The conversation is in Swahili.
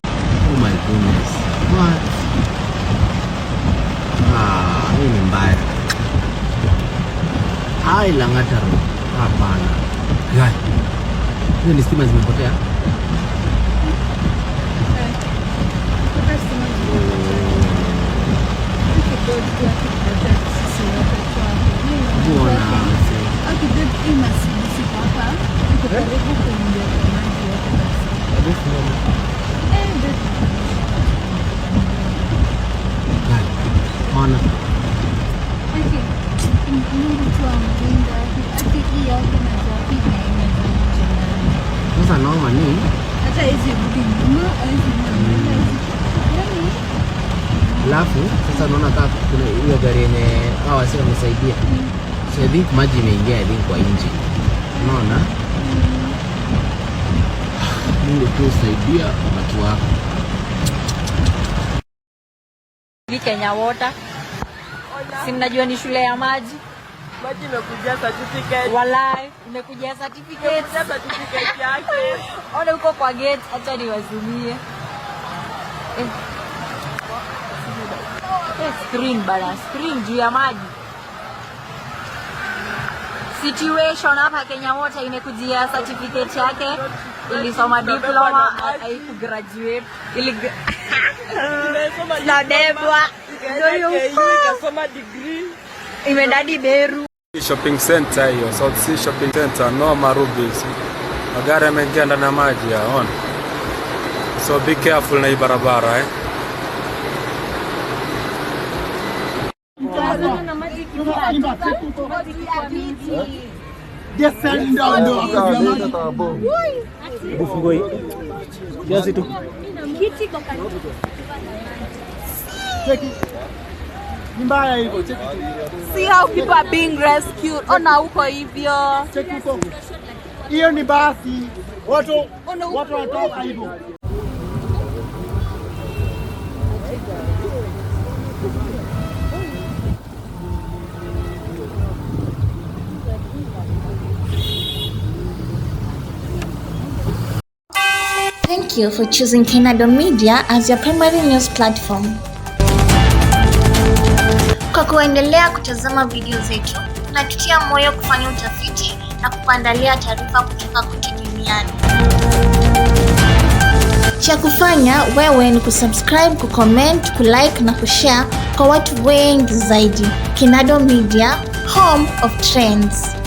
Oh my goodness. What? Hii ni mbaya. Lang'ata road. Hapana. Gani? Hiyo ni stima zimepotea. Sasa noma ni hata hizi alafu sasa naona kama kuna hiyo gari yenye hawa sasa wamesaidia. So I think maji imeingia I think kwa engine. Unaona? Mungu tu saidia watu wako. Kenya Water. Si mnajua ni shule ya maji. Maji imekuja certificate. Walai, imekuja certificate. Certificate yake. Ona huko kwa gate, acha niwazimie. Screen bana, screen juu ya maji. Situation hapa Kenya Water imekujia certificate yake. Ilisoma diploma, haikugraduate. Na debwa. Ikasoma degree. Imedadi Beru. Shopping center hiyo, South Sea Shopping Center, no Nairobi. Magari yameingia ndani ya maji yaona. So be careful na hii barabara See how people are being rescued. Ona huko hivyo. Hiyo ni basi. Watu wanatoka hivyo. Thank you for choosing Canada Media as your primary news platform. Kwa kuendelea kutazama video zetu, tunatutia moyo kufanya utafiti na kukuandalia taarifa kutoka kote duniani. Cha kufanya wewe ni kusubscribe, kucomment, kulike na kushare kwa watu wengi zaidi. Canada Media, home of trends.